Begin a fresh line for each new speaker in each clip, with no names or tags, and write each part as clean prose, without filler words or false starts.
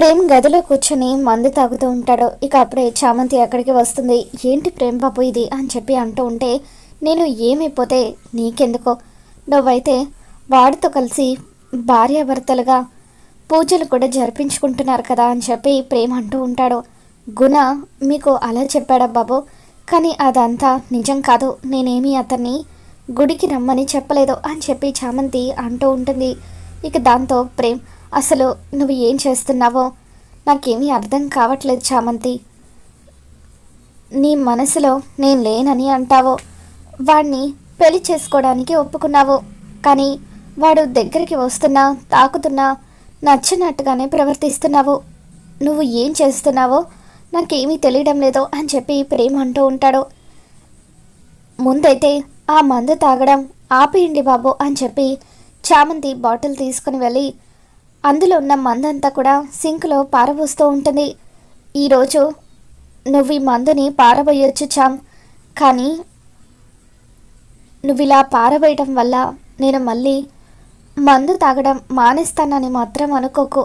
ప్రేమ్ గదిలో కూర్చొని మందు తాగుతూ ఉంటాడు. ఇక అప్పుడే చామంతి అక్కడికి వస్తుంది. ఏంటి ప్రేమ్ బాబు ఇది అని చెప్పి అంటూ ఉంటే, నేను ఏమైపోతే నీకెందుకో, నువ్వైతే వాడితో కలిసి భార్యాభర్తలుగా పూజలు కూడా జరిపించుకుంటున్నారు కదా అని చెప్పి ప్రేమ్ అంటూ ఉంటాడు. గుణ మీకు అలా చెప్పాడా బాబు, కానీ అదంతా నిజం కాదు, నేనేమీ అతన్ని గుడికి రమ్మని చెప్పలేదు అని చెప్పి చామంతి అంటూ ఉంటుంది. ఇక దాంతో ప్రేమ్, అసలు నువ్వు ఏం చేస్తున్నావో నాకేమీ అర్థం కావట్లేదు చామంతి. నీ మనసులో నేను లేనని అంటావో, వాడిని పెళ్లి చేసుకోవడానికి ఒప్పుకున్నావు, కానీ వాడు దగ్గరికి వస్తున్నా తాకుతున్నా నచ్చినట్టుగానే ప్రవర్తిస్తున్నావు. నువ్వు ఏం చేస్తున్నావో నాకేమీ తెలియడం లేదు అని చెప్పి ప్రేమ అంటూ ఉంటాడు. ముందైతే ఆ మందు తాగడం ఆపేయండి బాబు అని చెప్పి చామంతి బాటిల్ తీసుకుని వెళ్ళి అందులో ఉన్న మందంతా కూడా సింక్లో పారబోస్తూ ఉంటుంది. ఈరోజు నువ్వు ఈ మందుని పారబోయొచ్చు చామ్, కానీ నువ్వు ఇలా పారబోయటం వల్ల నేను మళ్ళీ మందు తాగడం మానేస్తానని మాత్రం అనుకోకు.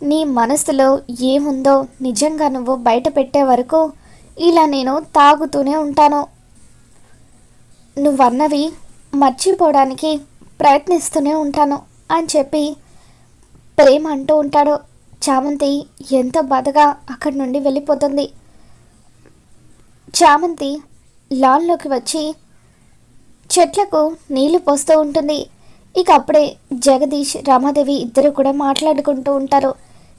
నీ మనసులో ఏముందో నిజంగా నువ్వు బయట పెట్టే వరకు ఇలా నేను తాగుతూనే ఉంటాను. నువ్వన్నవి మర్చిపోవడానికి ప్రయత్నిస్తూనే ఉంటాను అని చెప్పి ప్రేమ అంటూ ఉంటాడు. చామంతి ఎంతో బాధగా అక్కడి నుండి వెళ్ళిపోతుంది. చామంతి లాన్లోకి వచ్చి చెట్లకు నీళ్లు పోస్తూ ఉంటుంది. ఇక అప్పుడే జగదీష్ రమాదేవి ఇద్దరు కూడా మాట్లాడుకుంటూ ఉంటారు.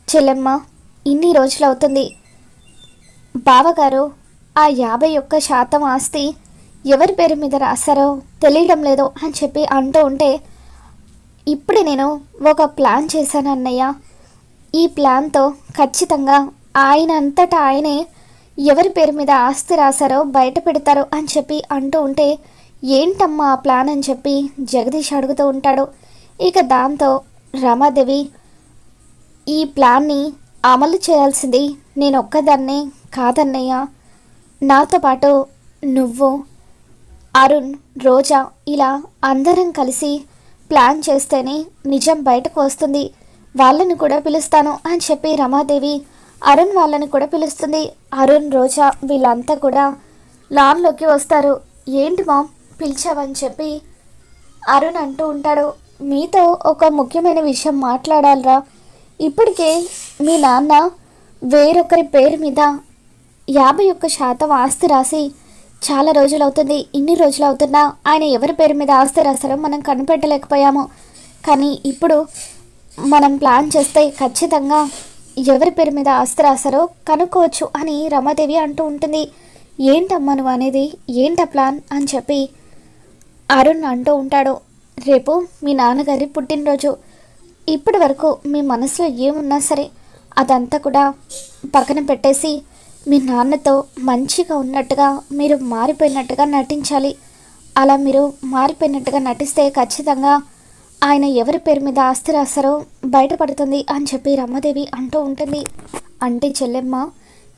చెల్లెమ్మ, ఇన్ని రోజులు అవుతుంది, బావగారు ఆ 51% ఆస్తి ఎవరి పేరు మీద రాస్తారో తెలియడం లేదు అని చెప్పి అంటూ ఉంటే, ఇప్పుడే నేను ఒక ప్లాన్ చేశాను అన్నయ్య. ఈ ప్లాన్తో ఖచ్చితంగా ఆయన అంతటా ఆయనే ఎవరి పేరు మీద ఆస్తి రాశారో బయట పెడతారు అని చెప్పి అంటూ ఉంటే, ఏంటమ్మా ఆ ప్లాన్ అని చెప్పి జగదీష్ అడుగుతూ ఉంటాడు. ఇక దాంతో రమాదేవి, ఈ ప్లాన్ని అమలు చేయాల్సింది నేను ఒక్కదాన్నే కాదన్నయ్య, నాతో పాటు నువ్వు, అరుణ్, రోజా ఇలా అందరం కలిసి ప్లాన్ చేస్తేనే నిజం బయటకు వస్తుంది. వాళ్ళని కూడా పిలుస్తాను అని చెప్పి రమాదేవి అరుణ్ వాళ్ళని కూడా పిలుస్తుంది. అరుణ్, రోజా వీళ్ళంతా కూడా లాన్లోకి వస్తారు. ఏంటి మామ్ పిలిచావని చెప్పి అరుణ్ అంటూ ఉంటాడు. మీతో ఒక ముఖ్యమైన విషయం మాట్లాడాలరా. ఇప్పటికే మీ నాన్న వేరొకరి పేరు మీద 51% ఆస్తి రాసి చాలా రోజులు అవుతుంది. ఇన్ని రోజులు అవుతున్నా ఆయన ఎవరి పేరు మీద ఆస్తి రాస్తారో మనం కనిపెట్టలేకపోయాము. కానీ ఇప్పుడు మనం ప్లాన్ చేస్తే ఖచ్చితంగా ఎవరి పేరు మీద ఆస్తి రాస్తారో కనుక్కోవచ్చు అని రమాదేవి అంటూ ఉంటుంది. ఏంటమ్మా నువ్వు అనేది, ఏంట ప్లాన్ అని చెప్పి అరుణ్ అంటూ ఉంటాడు. రేపు మీ నాన్నగారి పుట్టినరోజు. ఇప్పటి వరకు మీ మనసులో ఏమున్నా సరే అదంతా కూడా పక్కన పెట్టేసి మీ నాన్నతో మంచిగా ఉన్నట్టుగా మీరు మారిపోయినట్టుగా నటించాలి. అలా మీరు మారిపోయినట్టుగా నటిస్తే ఖచ్చితంగా ఆయన ఎవరి పేరు మీద ఆస్తి రాస్తారో బయటపడుతుంది అని చెప్పి రమాదేవి అంటూ ఉంటుంది. అంటే చెల్లెమ్మ,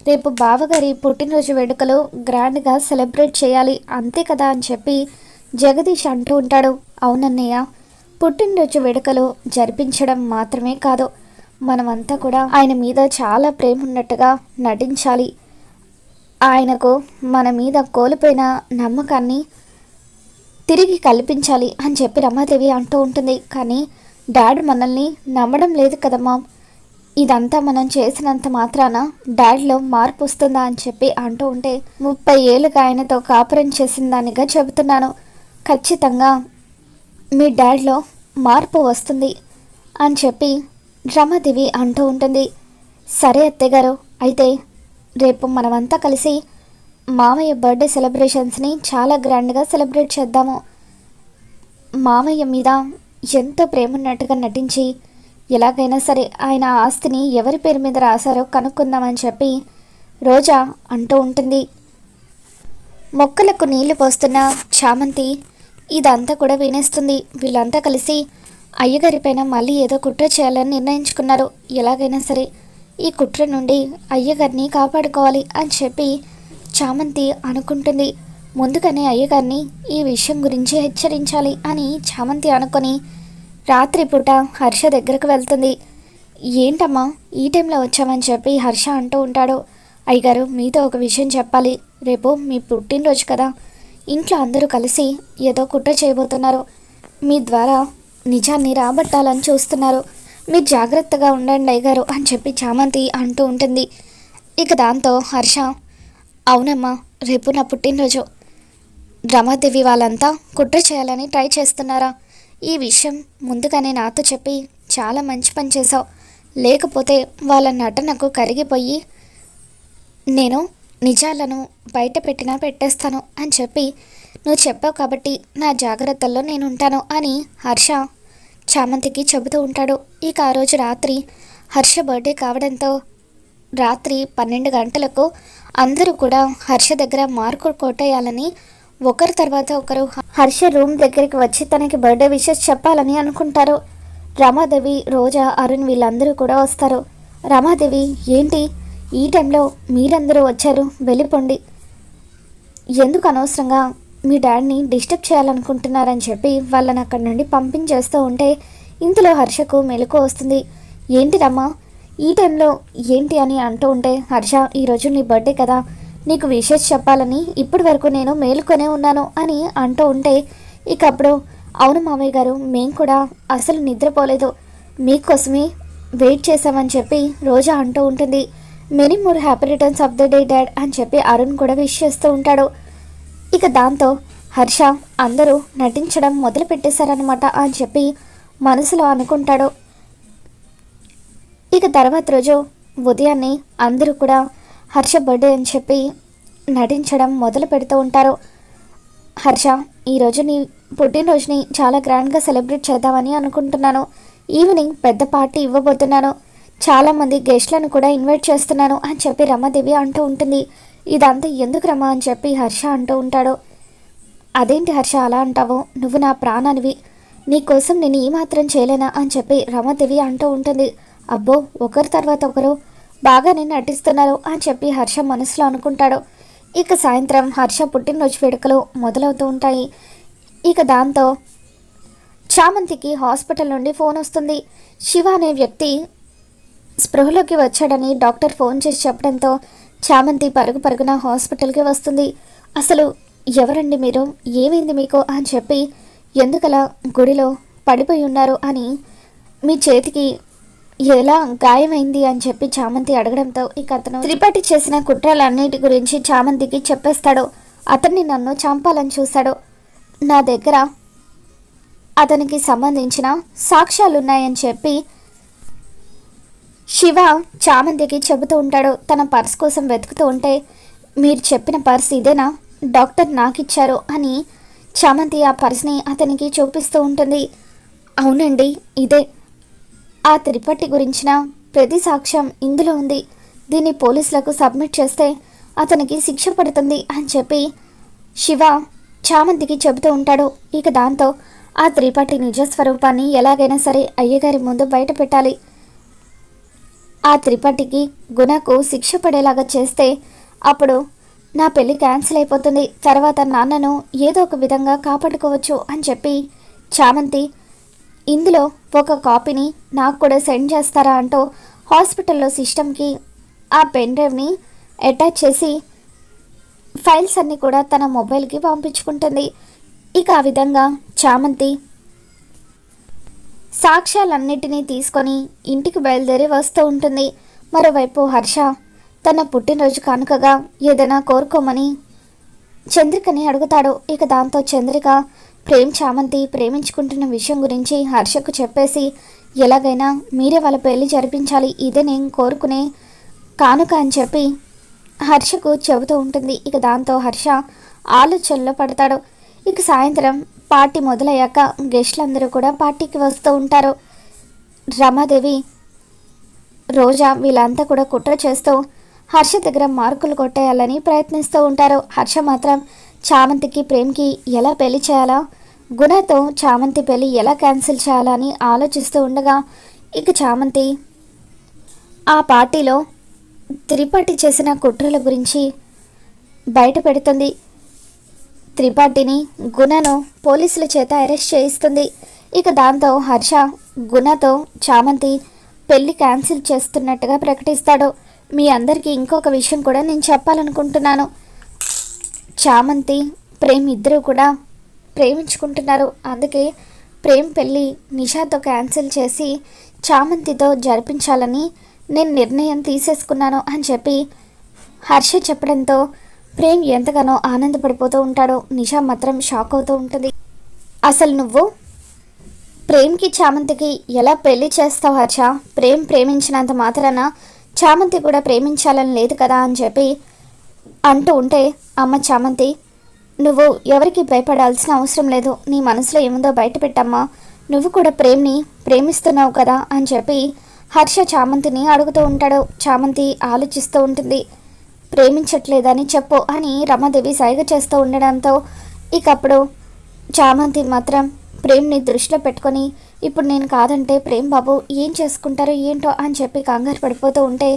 రేపు బావగారి పుట్టినరోజు వేడుకలు గ్రాండ్గా సెలబ్రేట్ చేయాలి అంతే కదా అని చెప్పి జగదీష్ అంటూ ఉంటాడు. అవునన్నయ్య, పుట్టినరోజు వేడుకలు జరిపించడం మాత్రమే కాదు, మనమంతా కూడా ఆయన మీద చాలా ప్రేమ ఉన్నట్టుగా నటించాలి. ఆయనకు మన మీద కోల్పోయిన నమ్మకాన్ని తిరిగి కల్పించాలి అని చెప్పి రమాదేవి అంటూ ఉంటుంది. కానీ డాడ్ మనల్ని నమ్మడం లేదు కదమ్మా, ఇదంతా మనం చేసినంత మాత్రాన డాడ్లో మార్పు వస్తుందా అని చెప్పి అంటూ ఉంటే, 30 ఏళ్ళుగా ఆయనతో కాపురం చేసిన దానిగా చెబుతున్నాను, ఖచ్చితంగా మీ డాడ్లో మార్పు వస్తుంది అని చెప్పి రమాదేవి అంటూ ఉంటుంది. సరే అత్తయ్యగారు, అయితే రేపు మనమంతా కలిసి మామయ్య బర్త్డే సెలబ్రేషన్స్ని చాలా గ్రాండ్గా సెలబ్రేట్ చేద్దాము. మామయ్య మీద ఎంతో ప్రేమ ఉన్నట్టుగా నటించి ఎలాగైనా సరే ఆయన ఆస్తిని ఎవరి పేరు మీద రాశారో కనుక్కుందామని చెప్పి రోజా అంటూ ఉంటుంది. మొక్కలకు నీళ్లు పోస్తున్న చామంతి ఇదంతా కూడా వినేస్తుంది. వీళ్ళంతా కలిసి అయ్యగారిపైన మళ్ళీ ఏదో కుట్ర చేయాలని నిర్ణయించుకున్నారు. ఎలాగైనా సరే ఈ కుట్ర నుండి అయ్యగారిని కాపాడుకోవాలి అని చెప్పి చామంతి అనుకుంటుంది. ముందుగానే అయ్యగారిని ఈ విషయం గురించి హెచ్చరించాలి అని చామంతి అనుకొని రాత్రిపూట హర్ష దగ్గరకు వెళ్తుంది. ఏంటమ్మా ఈ టైంలో వచ్చామని చెప్పి హర్ష అంటూ ఉంటాడు. అయ్యగారు మీతో ఒక విషయం చెప్పాలి. రేపు మీ పుట్టినరోజు కదా, ఇంట్లో అందరూ కలిసి ఏదో కుట్ర చేయబోతున్నారు. మీ ద్వారా నిజాన్ని రాబట్టాలని చూస్తున్నారు. మీరు జాగ్రత్తగా ఉండండి అయ్యగారు అని చెప్పి చామంతి అంటూ ఉంటుంది. ఇక దాంతో హర్ష, అవునమ్మా రేపు నా పుట్టినరోజు, రమాదేవి వాళ్ళంతా కుట్ర చేయాలని ట్రై చేస్తున్నారా? ఈ విషయం ముందుగానే నాతో చెప్పి చాలా మంచి పని చేశావు. లేకపోతే వాళ్ళ నటనకు కరిగిపోయి నేను నిజాలను బయట పెట్టినా పెట్టేస్తాను అని చెప్పి నువ్వు చెప్పావు కాబట్టి నా జాగ్రత్తల్లో నేను ఉంటాను అని హర్ష చామంతికి చెబుతూ ఉంటాడు. ఇక ఆ రోజు రాత్రి హర్ష బర్త్డే కావడంతో రాత్రి 12 గంటలకు అందరూ కూడా హర్ష దగ్గర మార్కులు కొట్టేయాలని ఒకరి తర్వాత ఒకరు హర్ష రూమ్ దగ్గరికి వచ్చి తనకి బర్త్డే విషెస్ చెప్పాలని అనుకుంటారు. రమాదేవి, రోజా, అరుణ్ వీళ్ళందరూ కూడా వస్తారు. రమాదేవి, ఏంటి ఈ టైంలో మీరందరూ వచ్చారు, వెళ్ళిపోండి, ఎందుకు అనవసరంగా మీ డాడీని డిస్టర్బ్ చేయాలనుకుంటున్నారని చెప్పి వాళ్ళని అక్కడి నుండి పంపించేస్తూ ఉంటే ఇంతలో హర్షకు మెలకు వస్తుంది. ఏంటి రమ్మా ఈ టైంలో ఏంటి అని అంటూ ఉంటే, హర్ష ఈరోజు నీ బర్త్డే కదా, నీకు విషెస్ చెప్పాలని ఇప్పటి వరకు నేను మేలుకొనే ఉన్నాను అని అంటూ ఉంటే, ఇక అప్పుడు అవును మామయ్య గారు, మేము కూడా అసలు నిద్రపోలేదు, మీకోసమే వెయిట్ చేసామని చెప్పి రోజా అంటూ ఉంటుంది. Many more happy returns of the day dad అని చెప్పి అరుణ్ కూడా విష్ చేస్తూ ఉంటాడు. ఇక దాంతో హర్ష అందరూ నటించడం మొదలు పెట్టేశారనమాట అని చెప్పి మనసులో అనుకుంటాడు. ఇక తర్వాత రోజు ఉదయాన్నే అందరూ కూడా హర్ష బర్త్డే అని చెప్పి నటించడం మొదలు పెడుతూ ఉంటారు. హర్ష, ఈరోజు నీ పుట్టినరోజుని చాలా గ్రాండ్గా సెలబ్రేట్ చేద్దామని అనుకుంటున్నాను. ఈవినింగ్ పెద్ద పార్టీ ఇవ్వబోతున్నాను, చాలామంది గెస్ట్లను కూడా ఇన్వైట్ చేస్తున్నాను అని చెప్పి రమాదేవి అంటూ ఉంటుంది. ఇదంతా ఎందుకు రమా అని చెప్పి హర్ష అంటూ ఉంటాడు. అదేంటి హర్ష అలా అంటావు, నువ్వు నా ప్రాణానివి, నీకోసం నేను ఈ మాత్రం చేయలేనా అని చెప్పి రమాదేవి అంటూ ఉంటుంది. అబ్బో, ఒకరి తర్వాత ఒకరు బాగానే నటిస్తున్నారు అని చెప్పి హర్ష మనసులో అనుకుంటాడు. ఇక సాయంత్రం హర్ష పుట్టినరోజు వేడుకలు మొదలవుతూ ఉంటాయి. ఇక దాంతో చామంతికి హాస్పిటల్ నుండి ఫోన్ వస్తుంది. శివ అనే వ్యక్తి స్పృహలోకి వచ్చాడని డాక్టర్ ఫోన్ చేసి చెప్పడంతో చామంతి పరుగు పరుగున హాస్పిటల్కి వస్తుంది. అసలు ఎవరండి మీరు, ఏమైంది మీకు అని చెప్పి, ఎందుకలా గుడిలో పడిపోయి ఉన్నారు అని, మీ చేతికి ఎలా గాయమైంది అని చెప్పి చామంతి అడగడంతో ఇక అతను త్రిపాఠి చేసిన కుట్రలన్నిటి గురించి చామంతికి చెప్పేస్తాడు. అతన్ని నన్ను చంపాలని చూశాడు, నా దగ్గర అతనికి సంబంధించిన సాక్ష్యాలున్నాయని చెప్పి శివ చామంతికి చెబుతూ ఉంటాడు. తన పర్స్ కోసం వెతుకుతూ ఉంటే, మీరు చెప్పిన పర్స్ ఇదేనా, డాక్టర్ నాకిచ్చారు అని చామంతి ఆ పర్స్ని అతనికి చూపిస్తూ ఉంటుంది. అవునండి ఇదే, ఆ త్రిపట్టి గురించిన ప్రతి సాక్ష్యం ఇందులో ఉంది, దీన్ని పోలీసులకు సబ్మిట్ చేస్తే అతనికి శిక్ష పడుతుంది అని చెప్పి శివ చామంతికి చెబుతూ ఉంటాడు. ఇక దాంతో ఆ త్రిపట్టి నిజస్వరూపాన్ని ఎలాగైనా సరే అయ్యగారి ముందు బయట పెట్టాలి, ఆ త్రిపట్టికి గుణకు శిక్ష పడేలాగా చేస్తే అప్పుడు నా పెళ్ళి క్యాన్సిల్ అయిపోతుంది, తర్వాత నాన్నను ఏదో ఒక విధంగా కాపాడుకోవచ్చు అని చెప్పి చామంతి ఇందులో ఒక కాపీని నాకు కూడా సెండ్ చేస్తారా అంటూ హాస్పిటల్లో సిస్టమ్కి ఆ పెన్ డ్రైవ్ని అటాచ్ చేసి ఫైల్స్ అన్నీ కూడా తన మొబైల్కి పంపించుకుంటుంది. ఇక ఆ విధంగా చామంతి సాక్ష్యాలన్నిటినీ తీసుకొని ఇంటికి బయలుదేరి వస్తూ ఉంటుంది. మరోవైపు హర్ష తన పుట్టినరోజు కానుకగా ఏదైనా కోరుకోమని చంద్రికని అడుగుతాడు. ఇక దాంతో చంద్రిక చామంతి ప్రేమించుకుంటున్న విషయం గురించి హర్షకు చెప్పేసి, ఎలాగైనా మీరే వాళ్ళ పెళ్లి జరిపించాలి, ఇదే నేను కోరుకునే కానుక అని చెప్పి హర్షకు చెబుతూ ఉంటుంది. ఇక దాంతో హర్ష ఆలోచనలో పడతాడు. ఇక సాయంత్రం పార్టీ మొదలయ్యాక గెస్టులందరూ కూడా పార్టీకి వస్తూ ఉంటారు. రమాదేవి, రోజా వీళ్ళంతా కూడా కుట్ర చేస్తూ హర్ష దగ్గర మార్కులు కొట్టేయాలని ప్రయత్నిస్తూ ఉంటారు. హర్ష మాత్రం చామంతికి ప్రేమ్కి ఎలా పెళ్లి చేయాలా, గుణతో చామంతి పెళ్లి ఎలా క్యాన్సిల్ చేయాలా అని ఆలోచిస్తూ ఉండగా ఇక చామంతి ఆ పార్టీలో త్రిపాఠి చేసిన కుట్రల గురించి బయట పెడుతుంది. త్రిపాఠిని, గుణను పోలీసుల చేత అరెస్ట్ చేయిస్తుంది. ఇక దాంతో హర్ష గుణతో చామంతి పెళ్లి క్యాన్సిల్ చేస్తున్నట్టుగా ప్రకటిస్తాడు. మీ అందరికీ ఇంకొక విషయం కూడా నేను చెప్పాలనుకుంటున్నాను. చామంతి ప్రేమ్ ఇద్దరూ కూడా ప్రేమించుకుంటున్నారు. అందుకే ప్రేమ్ పెళ్ళి నిషాతో క్యాన్సిల్ చేసి చామంతితో జరిపించాలని నేను నిర్ణయం తీసేసుకున్నాను అని చెప్పి హర్ష చెప్పడంతో ప్రేమ్ ఎంతగానో ఆనందపడిపోతూ ఉంటాడో నిషా మాత్రం షాక్ అవుతూ ఉంటుంది. అసలు నువ్వు ప్రేమ్కి చామంతికి ఎలా పెళ్లి చేస్తావు హర్ష? ప్రేమ్ ప్రేమించినంత మాత్రాన చామంతి కూడా ప్రేమించాలని లేదు కదా అని చెప్పి అంటూ ఉంటే, అమ్మ చామంతి, నువ్వు ఎవరికి భయపడాల్సిన అవసరం లేదు. నీ మనసులో ఏముందో బయట పెట్టమ్మా. నువ్వు కూడా ప్రేమ్ని ప్రేమిస్తున్నావు కదా అని చెప్పి హర్ష చామంతిని అడుగుతూ ఉంటాడు. చామంతి ఆలోచిస్తూ ఉంటుంది. ప్రేమించట్లేదని చెప్పు అని రమాదేవి సైగ చేస్తూ ఉండడంతో ఇకప్పుడు చామంతి మాత్రం ప్రేమ్ని దృష్టిలో పెట్టుకొని, ఇప్పుడు నేను కాదంటే ప్రేమ్ బాబు ఏం చేసుకుంటారో ఏంటో అని చెప్పి కంగారు పడిపోతూ ఉంటే,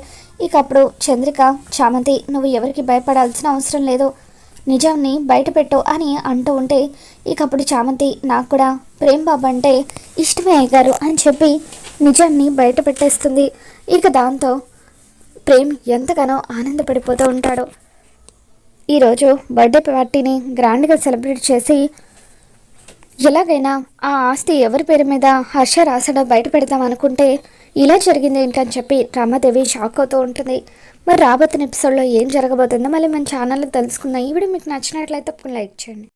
ఇకప్పుడు చంద్రిక, చామంతి నువ్వు ఎవరికి భయపడాల్సిన అవసరం లేదు, నిజాన్ని బయటపెట్టు అని అంటూ ఉంటే, ఇకప్పుడు చామంతి నాకు కూడా ప్రేమ్ బాబు అంటే ఇష్టమే అయ్యారు అని చెప్పి నిజాన్ని బయట పెట్టేస్తుంది. ఇక దాంతో ప్రేమ్ ఎంతగానో ఆనందపడిపోతూ ఉంటాడు. ఈరోజు బర్త్డే పార్టీని గ్రాండ్గా సెలబ్రేట్ చేసి ఎలాగైనా ఆ ఆస్తి ఎవరి పేరు మీద హర్ష రాసడో బయట పెడదాం అనుకుంటే ఇలా జరిగింది ఏంటని చెప్పి రమాదేవి షాక్ అవుతూ ఉంటుంది. మరి రాబోతున్న ఎపిసోడ్లో ఏం జరగబోతుందో మళ్ళీ మన ఛానల్లో తెలుసుకుందాం. ఈ వీడియో మీకు నచ్చినట్లయితే లైక్ చేయండి.